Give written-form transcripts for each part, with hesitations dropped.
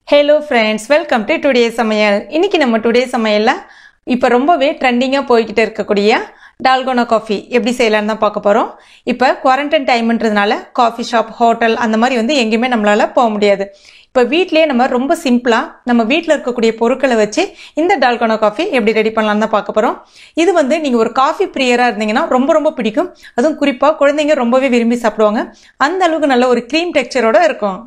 Hello friends, welcome to today's Samayal. இன்னைக்கு நம்ம today's Samayalல இப்ப ரொம்பவே ட்ரெண்டிங்கா போயிட்டு இருக்கக்கூடிய Dalgona coffee எப்படி செய்யலாம்னு தான் பார்க்க போறோம். இப்ப குவாரண்டைன் டைம்ன்றதுனால காபி ஷாப், ஹோட்டல் அந்த மாதிரி எங்கயுமே நம்மளால போக முடியாது. இப்ப வீட்லயே நம்ம ரொம்ப சிம்பிளா நம்ம வீட்ல இருக்கக்கூடிய பொருட்களை வச்சு இந்த Dalgona coffee எப்படி ரெடி பண்ணலாம்னு தான் பார்க்க போறோம். இது நீங்க ஒரு காபி பிரியரா இருந்தீங்கன்னா ரொம்ப பிடிக்கும். அதுவும் குறிப்பா குழந்தைங்க ரொம்பவே விரும்பி சாப்பிடுவாங்க. அந்த அளவுக்கு நல்ல ஒரு க்ரீம் டெக்ஸ்சரோட இருக்கும்.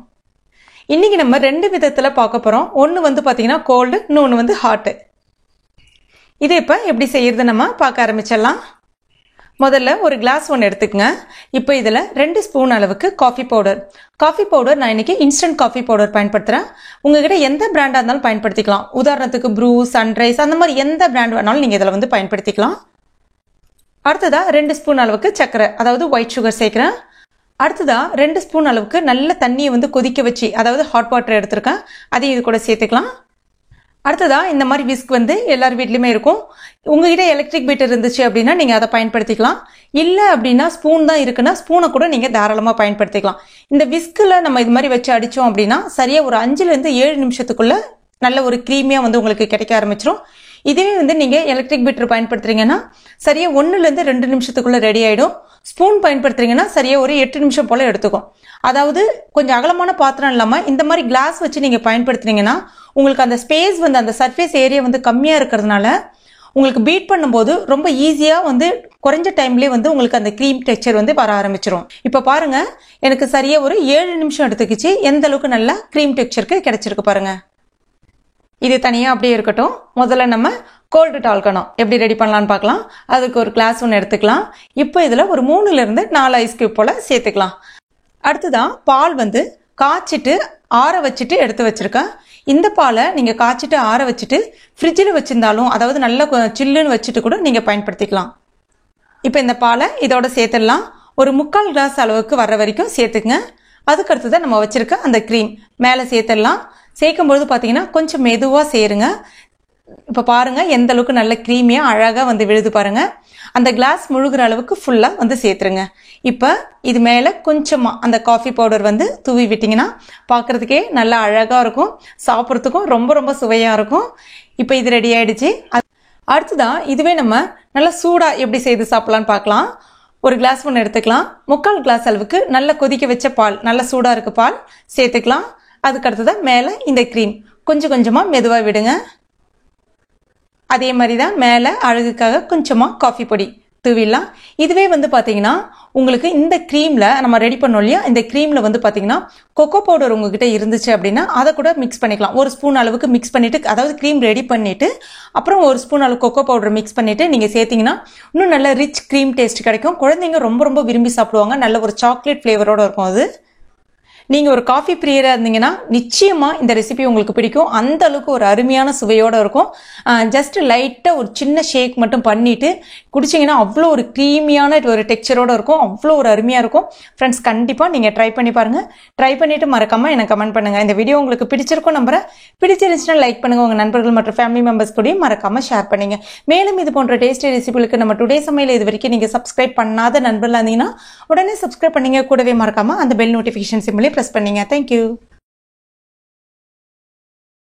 இன்னைக்கு நம்ம ரெண்டு விதத்துல பார்க்க போறோம். ஒன்னு பாத்தீங்கன்னா கோல்டு, இன்னொன்னு ஹாட். இது இப்ப எப்படி செய்யறது நம்ம பார்க்க ஆரம்பிச்சிடலாம். முதல்ல ஒரு கிளாஸ் ஒன்று எடுத்துக்கங்க. இப்போ இதுல 2 ஸ்பூன் அளவுக்கு காஃபி பவுடர். காஃபி பவுடர் நான் இன்னைக்கு இன்ஸ்டன்ட் காஃபி பவுடர் பயன்படுத்துறேன். உங்ககிட்ட எந்த பிராண்டா இருந்தாலும் பயன்படுத்திக்கலாம். உதாரணத்துக்கு ப்ரூ, சன்ரைஸ் அந்த மாதிரி எந்த பிராண்ட் வேணாலும் நீங்க இதுல பயன்படுத்திக்கலாம். அடுத்ததா 2 ஸ்பூன் அளவுக்கு சர்க்கரை, அதாவது ஒயிட் சுகர் சேர்க்கிறேன். அடுத்ததா 2 ஸ்பூன் அளவுக்கு நல்ல தண்ணியை கொதிக்க வச்சு, அதாவது ஹாட் வாட்டர் எடுத்திருக்கேன், அதையும் இது கூட சேர்த்துக்கலாம். அடுத்ததா இந்த மாதிரி விஸ்க் எல்லார் வீட்லயுமே இருக்கும். உங்ககிட்ட எலக்ட்ரிக் பீட்டர் இருந்துச்சு அப்படின்னா நீங்க அதை பயன்படுத்திக்கலாம். இல்ல அப்படின்னா ஸ்பூன் தான் இருக்குன்னா ஸ்பூனை கூட நீங்க தாராளமா பயன்படுத்திக்கலாம். இந்த விஸ்க்ல நம்ம இது மாதிரி வச்சு அடிச்சோம் அப்படின்னா சரியா ஒரு 5 to 7 நிமிஷத்துக்குள்ள நல்ல ஒரு கிரீமியா உங்களுக்கு கிடைக்க ஆரம்பிச்சிடும். இதுவே நீங்க எலக்ட்ரிக் பீட்டர் பயன்படுத்துறீங்கன்னா சரியா 1 to 2 நிமிஷத்துக்குள்ள ரெடி ஆயிடும். ஸ்பூன் பயன்படுத்துறீங்கன்னா சரியா ஒரு 8 நிமிஷம் போல எடுத்துக்கும். அதாவது கொஞ்சம் அகலமான பாத்திரம் இல்லாம இந்த மாதிரி கிளாஸ் வச்சு நீங்க பயன்படுத்துறீங்கன்னா உங்களுக்கு அந்த ஸ்பேஸ் அந்த சர்ஃபேஸ் ஏரியா கம்மியா இருக்கிறதுனால உங்களுக்கு பீட் பண்ணும்போது ரொம்ப ஈஸியா குறைஞ்ச டைம்லயே உங்களுக்கு அந்த க்ரீம் டெக்ஸ்சர் வர ஆரம்பிச்சிடும். இப்ப பாருங்க, எனக்கு சரியா ஒரு 7 நிமிஷம் எடுத்துக்கிச்சு. எந்த அளவுக்கு நல்லா க்ரீம் டெக்ஸ்சருக்கு கிடைச்சிருக்கு பாருங்க. இது தனியா அப்படியே இருக்கட்டும். முதல்ல நம்ம கோல்டு டால்கனோ எப்படி ரெடி பண்ணலாம்னு பார்க்கலாம். அதுக்கு ஒரு கிளாஸ் ஒன்று எடுத்துக்கலாம். இப்போ இதுல ஒரு 3 to 4 ஐஸ் கியூப் போல சேர்த்துக்கலாம். அடுத்துதான் பால் காய்ச்சிட்டு ஆற வச்சுட்டு எடுத்து வச்சிருக்கேன். இந்த பாலை நீங்க காய்ச்சிட்டு ஆற வச்சுட்டு ஃப்ரிட்ஜில் வச்சிருந்தாலும், அதாவது நல்லா சில்லுன்னு வச்சுட்டு கூட நீங்க பயன்படுத்திக்கலாம். இப்போ இந்த பாலை இதோட சேர்த்துடலாம். ஒரு 3/4 கிளாஸ் அளவுக்கு வர்ற வரைக்கும் சேர்த்துக்குங்க. அதுக்கு அடுத்ததான் நம்ம வச்சிருக்க அந்த க்ரீம் மேலே சேர்த்துடலாம். சேர்க்கும்போது பார்த்தீங்கன்னா கொஞ்சம் மெதுவாக சேருங்க. இப்போ பாருங்க எந்த அளவுக்கு நல்ல க்ரீமியா அழகா விழுது பாருங்க. அந்த கிளாஸ் முழுகிற அளவுக்கு ஃபுல்லா சேர்த்துருங்க. இப்போ இது மேல கொஞ்சமா அந்த காஃபி பவுடர் தூவி விட்டீங்கன்னா பார்க்கறதுக்கே நல்லா அழகா இருக்கும். சாப்பிட்றதுக்கும் ரொம்ப சுவையா இருக்கும். இப்போ இது ரெடி ஆயிடுச்சு. அடுத்துதான் இதுவே நம்ம நல்லா சூடா எப்படி செய்து சாப்பிடலாம்னு பார்க்கலாம். ஒரு கிளாஸ் ஒன்று எடுத்துக்கலாம். 3/4 கிளாஸ் அளவுக்கு நல்லா கொதிக்க வச்ச பால், நல்லா சூடா இருக்கு பால் சேர்த்துக்கலாம். அதுக்கு அடுத்ததான் மேல இந்த க்ரீம் கொஞ்சம் கொஞ்சமா மெதுவா விடுங்க. அதே மாதிரிதான் மேல அழகுக்காக கொஞ்சமா காஃபி பொடி தூவிடலாம். இதுவே பாத்தீங்கன்னா உங்களுக்கு இந்த க்ரீம்ல நம்ம ரெடி பண்ணோம் இல்லையா, இந்த க்ரீம்ல பாத்தீங்கன்னா கொக்கோ பவுடர் உங்ககிட்ட இருந்துச்சு அப்படின்னா அதை கூட மிக்ஸ் பண்ணிக்கலாம். 1 ஸ்பூன் அளவுக்கு மிக்ஸ் பண்ணிட்டு, அதாவது க்ரீம் ரெடி பண்ணிட்டு அப்புறம் 1 ஸ்பூன் அளவு கொக்கோ பவுடர் மிக்ஸ் பண்ணிட்டு நீங்க சேர்த்தீங்கன்னா இன்னும் நல்ல ரிச் க்ரீம் டேஸ்ட் கிடைக்கும். குழந்தைங்க ரொம்ப விரும்பி சாப்பிடுவாங்க. நல்ல ஒரு சாக்லேட் ஃபிளேவரோட இருக்கும் அது. நீங்க ஒரு காஃபி பிரியரா இருந்தீங்கன்னா நிச்சயமா இந்த ரெசிபி உங்களுக்கு பிடிக்கும். அந்த அளவுக்கு ஒரு அருமையான சுவையோட இருக்கும். ஜஸ்ட் லைட்டா ஒரு சின்ன ஷேக் மட்டும் பண்ணிட்டு குடிச்சீங்கன்னா அவ்வளோ ஒரு க்ரீமியான ஒரு டெக்ஸ்சரோட இருக்கும். அவ்வளோ ஒரு அருமையா இருக்கும். ஃப்ரெண்ட்ஸ், கண்டிப்பா நீங்க ட்ரை பண்ணி பாருங்க. ட்ரை பண்ணிட்டு மறக்காம எனக்கு கமெண்ட் பண்ணுங்க. இந்த வீடியோ உங்களுக்கு பிடிச்சிருக்கும் நம்புறேன். பிடிச்சிருந்துச்சுன்னா லைக் பண்ணுங்க. உங்க நண்பர்கள் மற்றும் ஃபேமிலி மெம்பர்ஸ் கூடயும் மறக்காம ஷேர் பண்ணுங்க. மேலும் இது போன்ற டேஸ்டி ரெசிபிகளுக்கு நம்ம டுடே சமையல் இது வரைக்கும் நீங்க சப்ஸ்கிரைப் பண்ணாத நண்பர்களா இருந்தீங்கன்னா உடனே சப்ஸ்கிரைப் பண்ணீங்க. கூடவே மறக்காம அந்த பெல் நோட்டிபிகேஷன் சிம்பிளை பிரஸ் பண்ணீங்க. Thank you.